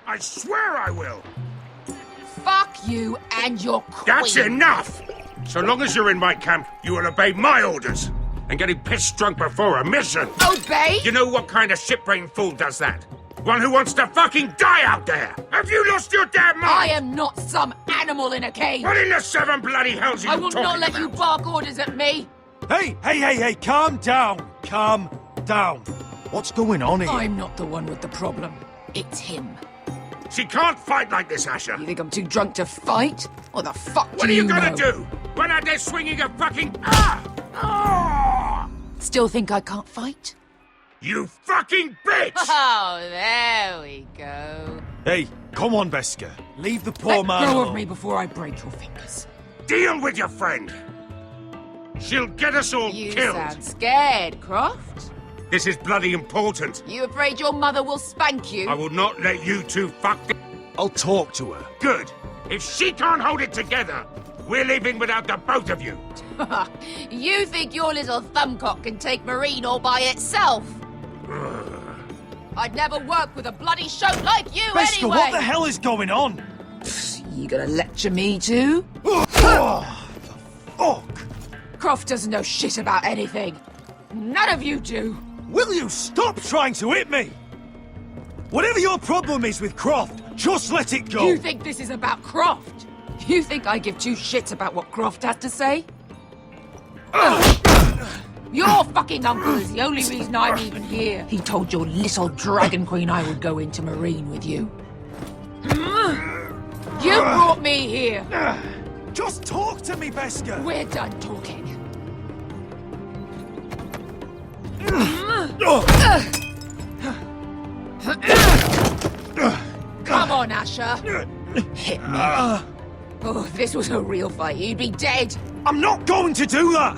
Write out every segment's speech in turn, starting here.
I swear I will! Fuck you and your queen. That's enough! So long as you're in my camp, you will obey my orders. And getting pissed drunk before a mission. Obey? You know what kind of shit-brained fool does that? One who wants to fucking die out there! Have you lost your damn mind? I am not some animal in a cage. What in the seven bloody hells are you I will talking not let about? you bark orders at me. Hey, calm down. Calm down. What's going on here? I'm not the one with the problem. It's him. She can't fight like this, Asher. You think I'm too drunk to fight? What the fuck What do are you know? gonna do? When out there swinging a fucking... Still think I can't fight? You fucking bitch! Oh, there we go. Hey, come on, Veska. Leave the poor Let man go alone. of me before I break your fingers. Deal with your friend. She'll get us all You killed. sound scared, Croft. This is bloody important. You afraid your mother will spank you? I will not let you two fuck... I'll talk to her. Good. If she can't hold it together, we're leaving without the both of you. You think your little thumbcock can take Marine all by itself? I'd never work with a bloody shote like you Veska, anyway! what the hell is going on? You gonna lecture me too? Oh, fuck! Croft doesn't know shit about anything. None of you do. Will you stop trying to hit me? Whatever your problem is with Croft, just let it go. You think this is about Croft? You think I give two shits about what Croft has to say? Your fucking uncle is the only reason I'm even here. He told your little dragon queen I would go into Marine with you. You brought me here. Just talk to me, Veska. We're done talking. Come on, Asher. Hit me. Oh, if this was a real fight, you'd be dead. I'm not going to do that.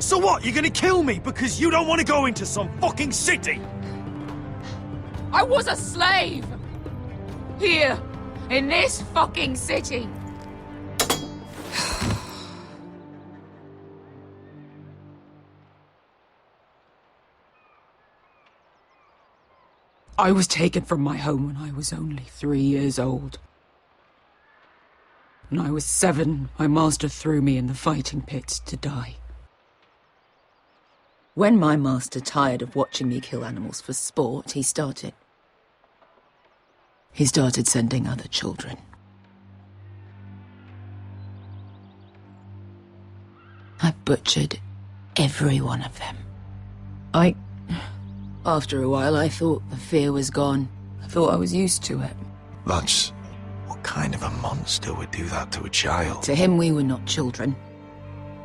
So what, you're gonna kill me because you don't want to go into some fucking city? I was a slave. Here, in this fucking city. I was taken from my home when I was only 3 years old. When I was 7, my master threw me in the fighting pits to die. When my master tired of watching me kill animals for sport, he started sending other children. I butchered every one of them. After a while, I thought the fear was gone. I thought I was used to it. That's... What kind of a monster would do that to a child? To him, we were not children.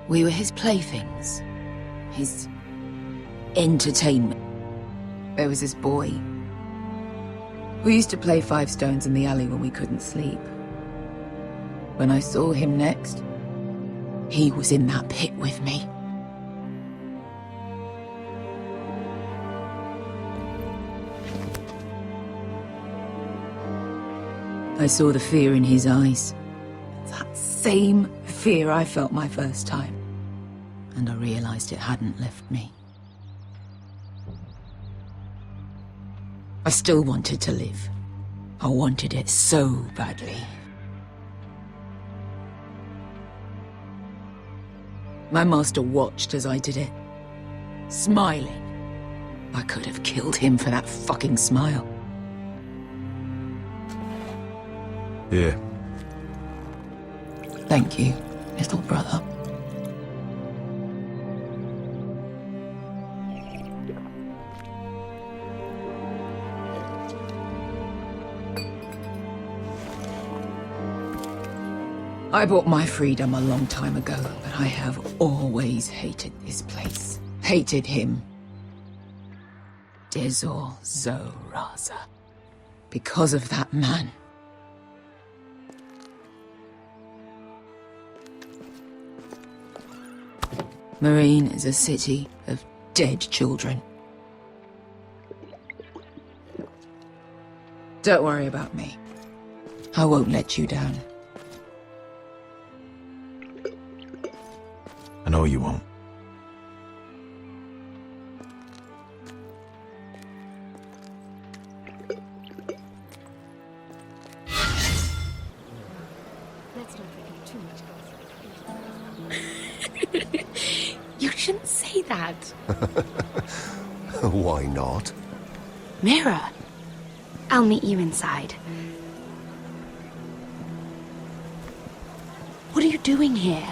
We were his playthings. His entertainment. There was this boy. We used to play 5 stones in the alley when we couldn't sleep. When I saw him next, he was in that pit with me. I saw the fear in his eyes. That same fear I felt my first time. And I realized it hadn't left me. I still wanted to live. I wanted it so badly. My master watched as I did it, smiling. I could have killed him for that fucking smile. Yeah. Thank you, little brother. I bought my freedom a long time ago, but I have always hated this place. Hated him. Dezor Zoraza. Because of that man. Marine is a city of dead children. Don't worry about me. I won't let you down. I know you won't. You shouldn't say that. Why not? Mira, I'll meet you inside. What are you doing here?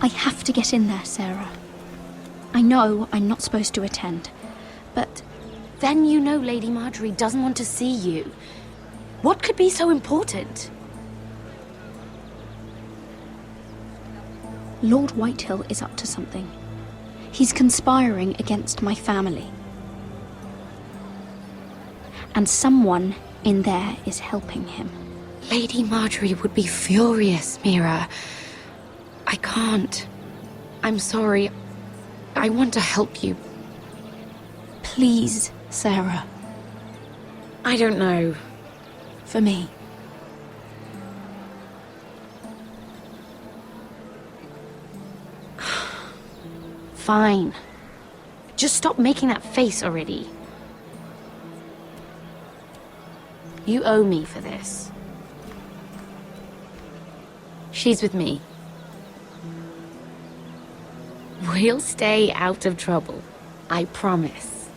I have to get in there, Sarah. I know I'm not supposed to attend, but Then you know Lady Marjorie doesn't want to see you. What could be so important? Lord Whitehill is up to something. He's conspiring against my family. And someone in there is helping him. Lady Marjorie would be furious, Mira. I can't. I'm sorry. I want to help you. Please, Sarah. I don't know. For me. Fine. Just stop making that face already. You owe me for this. She's with me. We'll stay out of trouble. I promise.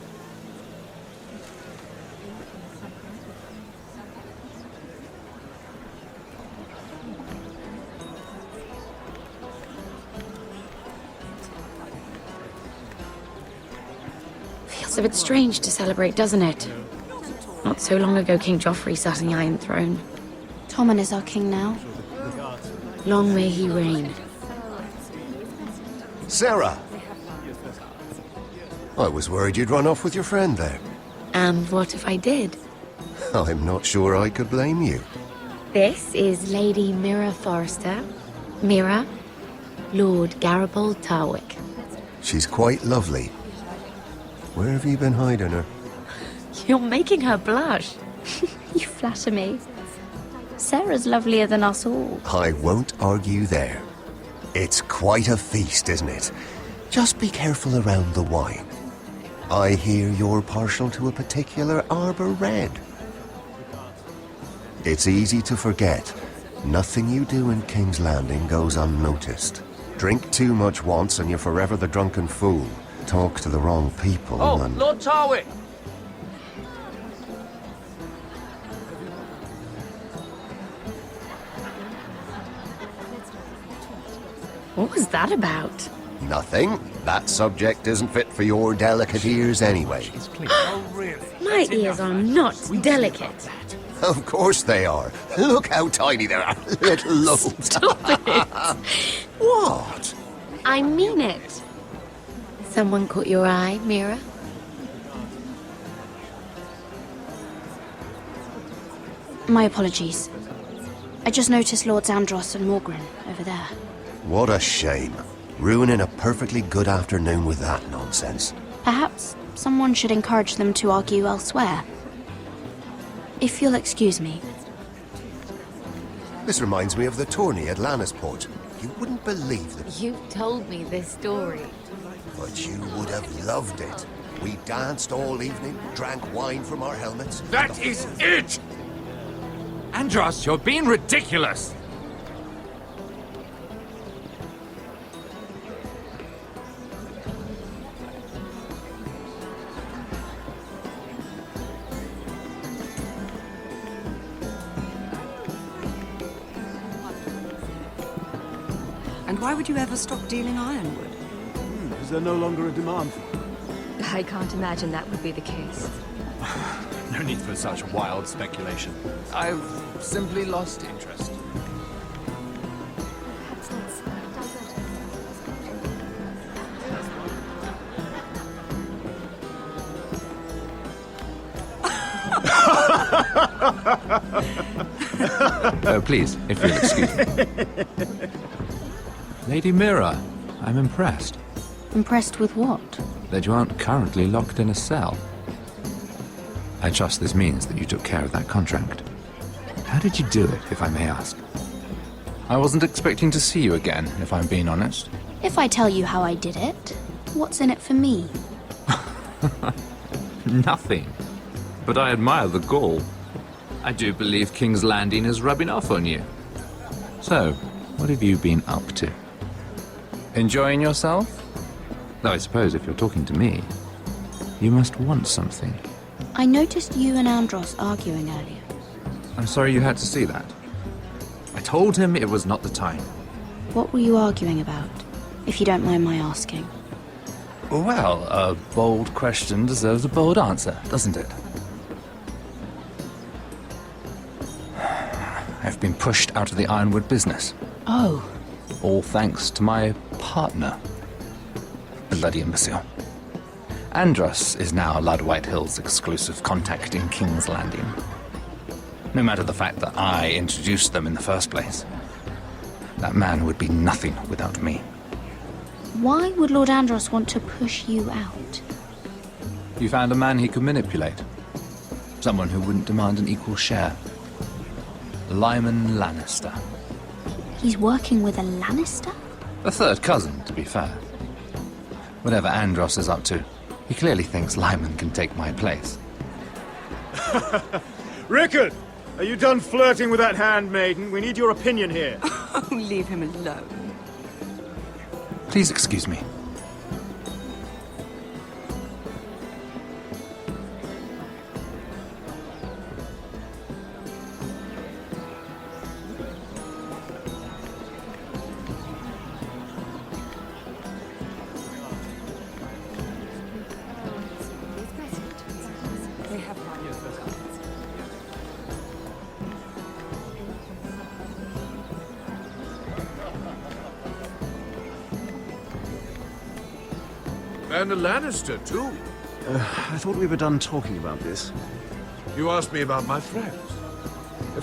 Feels a bit strange to celebrate, doesn't it? Not so long ago, King Joffrey sat on the Iron Throne. Tommen is our king now. Long may he reign. Sarah! I was worried you'd run off with your friend there. And what if I did? I'm not sure I could blame you. This is Lady Mira Forrester. Mira, Lord Garibald Tarwick. She's quite lovely. Where have you been hiding her? You're making her blush. You flatter me. Sarah's lovelier than us all. I won't argue there. It's quite a feast, isn't it? Just be careful around the wine. I hear you're partial to a particular Arbor Red. It's easy to forget. Nothing you do in King's Landing goes unnoticed. Drink too much once and you're forever the drunken fool. Talk to the wrong people and... Lord Tarwick! What was that about? Nothing. That subject isn't fit for your delicate ears anyway. My ears are not delicate. Of course they are. Look how tiny they are. Little lobes. Stop it. What? I mean it. Someone caught your eye, Mira? My apologies. I just noticed Lords Andros and Morgren over there. What a shame. Ruining a perfectly good afternoon with that nonsense. Perhaps someone should encourage them to argue elsewhere. If you'll excuse me. This reminds me of the tourney at Lannisport. You wouldn't believe the... You told me this story. But you would have loved it. We danced all evening, drank wine from our helmets. That is it! Andros, you're being ridiculous! And why would you ever stop dealing ironwood? Is there no longer a demand for it? I can't imagine that would be the case. No need for such wild speculation. I've simply lost interest. Please, if you'll excuse me. Lady Mira, I'm impressed Impressed with what? that you aren't currently locked in a cell. I trust this means that you took care of that contract. How did you do it, if I may ask? I wasn't expecting to see you again, if I'm being honest. If I tell you how I did it, what's in it for me? Nothing. But I admire the gall. I do believe King's Landing is rubbing off on you. So, what have you been up to? Enjoying yourself? Though I suppose if you're talking to me, you must want something. I noticed you and Andros arguing earlier. I'm sorry you had to see that. I told him it was not the time. What were you arguing about, if you don't mind my asking? Well, a bold question deserves a bold answer, doesn't it? I've been pushed out of the ironwood business. Oh. All thanks to my partner. Bloody imbecile. Andros is now Lud Whitehill's exclusive contact in King's Landing. No matter the fact that I introduced them in the first place. That man would be nothing without me. Why would Lord Andros want to push you out? You found a man he could manipulate. Someone who wouldn't demand an equal share. Lyman Lannister. He's working with a Lannister? A third cousin, to be fair. Whatever Andros is up to, he clearly thinks Lyman can take my place. Rickard, are you done flirting with that handmaiden? We need your opinion here. Oh, leave him alone. Please excuse me. And a Lannister, too. I thought we were done talking about this. You asked me about my friends.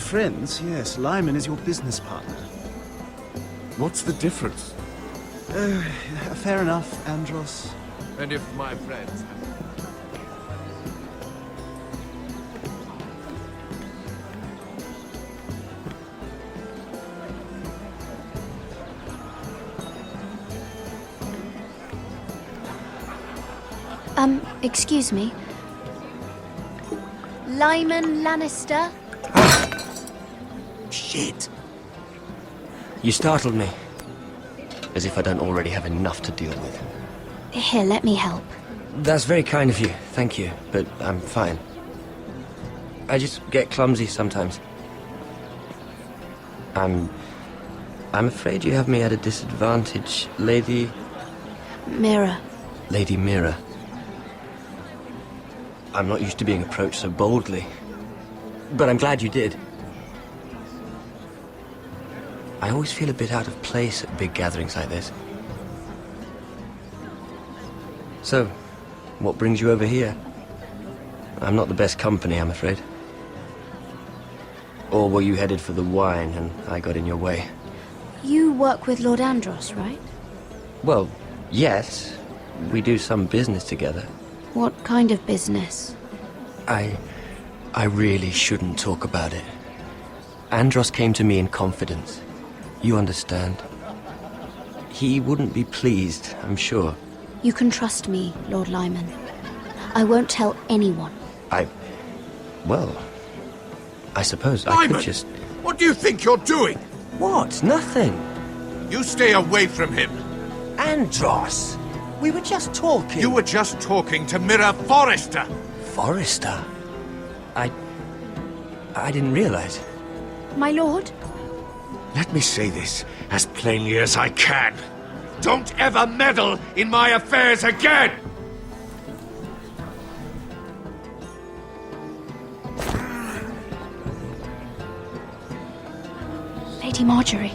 Friends, yes. Lyman is your business partner. What's the difference? Fair enough, Andros. And if my friends... Excuse me. Lyman Lannister? Shit. You startled me. As if I don't already have enough to deal with. Here, let me help. That's very kind of you, thank you, but I'm fine. I just get clumsy sometimes. I'm afraid you have me at a disadvantage, Lady... Mira. Lady Mira. I'm not used to being approached so boldly. But I'm glad you did. I always feel a bit out of place at big gatherings like this. So, what brings you over here? I'm not the best company, I'm afraid. Or were you headed for the wine and I got in your way? You work with Lord Andros, right? Well, yes. We do some business together. What kind of business? I really shouldn't talk about it. Andros came to me in confidence. You understand? He wouldn't be pleased, I'm sure. You can trust me, Lord Lyman. I won't tell anyone. Well, I suppose I Lyman! could just... What do you think you're doing? What? Nothing. You stay away from him. Andros! We were just talking. You were just talking to Mira Forrester. Forrester? I didn't realize. My lord? Let me say this as plainly as I can. Don't ever meddle in my affairs again! Lady Marjorie.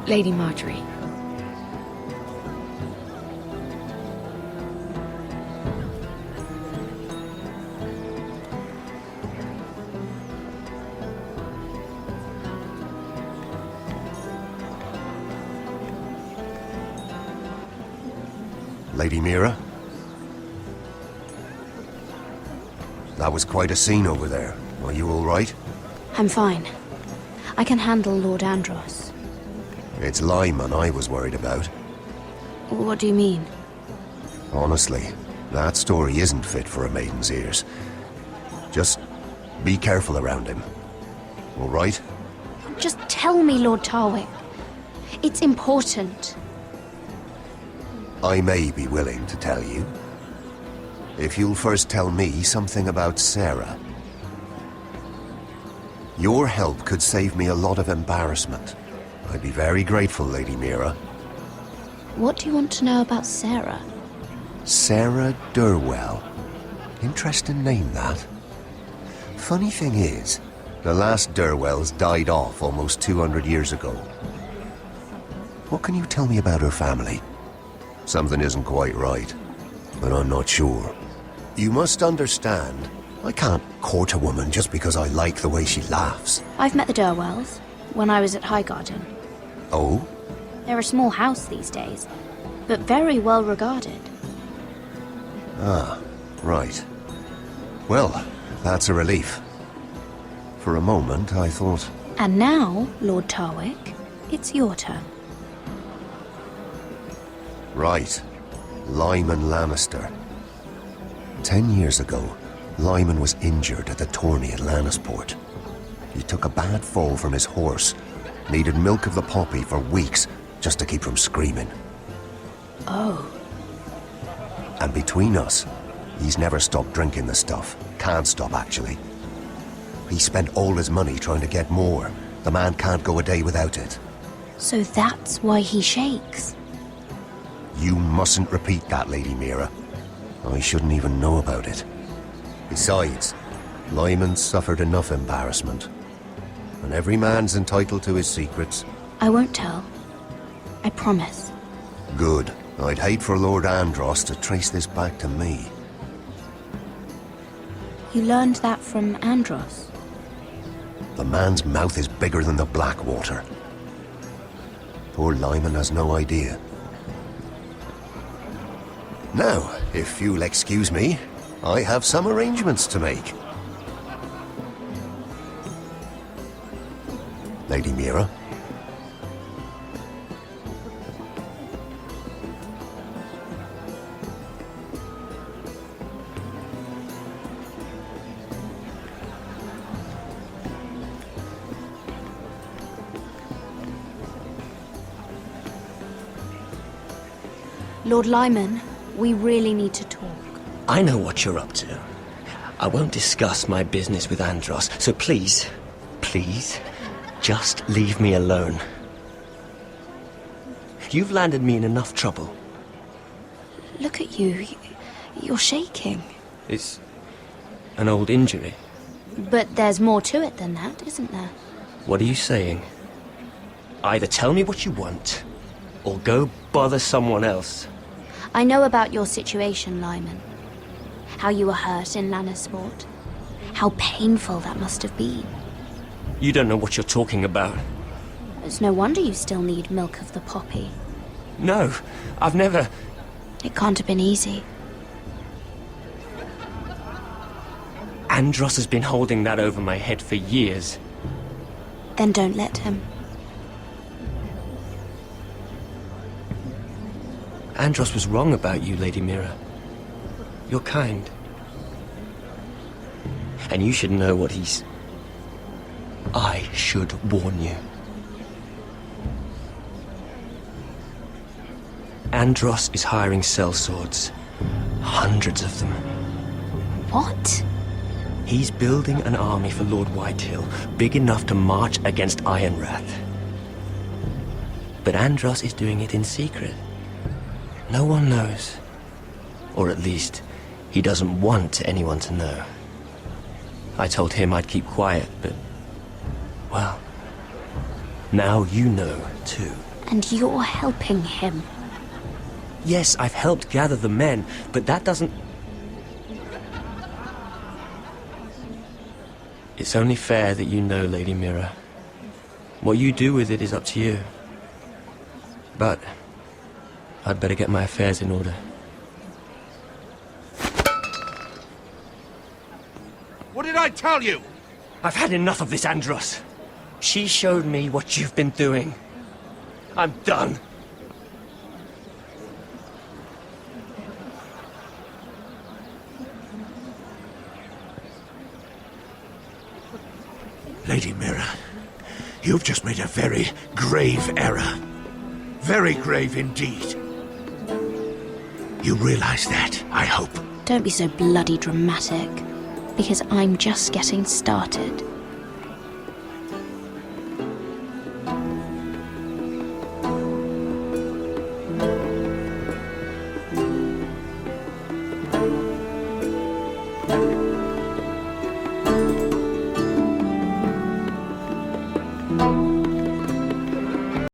Lady Marjorie. Lady Mira? That was quite a scene over there. Are you all right? I'm fine. I can handle Lord Andros. It's Lyman I was worried about. What do you mean? Honestly, that story isn't fit for a maiden's ears. Just be careful around him. All right? Just tell me, Lord Tarwick. It's important. I may be willing to tell you. If you'll first tell me something about Sarah. Your help could save me a lot of embarrassment. I'd be very grateful, Lady Mira. What do you want to know about Sarah? Sarah Durwell. Interesting name, that. Funny thing is, the last Durwells died off almost 200 years ago. What can you tell me about her family? Something isn't quite right, but I'm not sure. You must understand, I can't court a woman just because I like the way she laughs. I've met the Durwells when I was at Highgarden. Oh? They're a small house these days, but very well regarded. Ah, right. Well, that's a relief. For a moment, I thought... And now, Lord Tarwick, it's your turn. Right. Lyman Lannister. 10 years ago, Lyman was injured at the tourney at Lannisport. He took a bad fall from his horse, needed milk of the poppy for weeks just to keep from screaming. Oh. And between us, he's never stopped drinking the stuff. Can't stop, actually. He spent all his money trying to get more. The man can't go a day without it. So that's why he shakes. You mustn't repeat that, Lady Mira. I shouldn't even know about it. Besides, Lyman suffered enough embarrassment. And every man's entitled to his secrets. I won't tell. I promise. Good. I'd hate for Lord Andros to trace this back to me. You learned that from Andros? The man's mouth is bigger than the Blackwater. Poor Lyman has no idea. Now, if you'll excuse me, I have some arrangements to make. Lady Mira? Lord Lyman, we really need to talk. I know what you're up to. I won't discuss my business with Andros, so please, just leave me alone. You've landed me in enough trouble. Look at you. You're shaking. It's an old injury. But there's more to it than that, isn't there? What are you saying? Either tell me what you want, or go bother someone else. I know about your situation, Lyman. How you were hurt in Lannisport. How painful that must have been. You don't know what you're talking about. It's no wonder you still need milk of the poppy. No, I've never... It can't have been easy. Andros has been holding that over my head for years. Then don't let him. Andros was wrong about you, Lady Mira. You're kind. And you should know what he's... I should warn you. Andros is hiring sellswords. Hundreds of them. What? He's building an army for Lord Whitehill, big enough to march against Ironrath. But Andros is doing it in secret. No one knows. Or at least, he doesn't want anyone to know. I told him I'd keep quiet, but... well... now you know, too. And you're helping him. Yes, I've helped gather the men, but that doesn't... It's only fair that you know, Lady Mira. What you do with it is up to you. But... I'd better get my affairs in order. I tell you? I've had enough of this, Andros. She showed me what you've been doing. I'm done. Lady Mira, you've just made a very grave error. Very grave indeed. You realize that, I hope. Don't be so bloody dramatic, because I'm just getting started.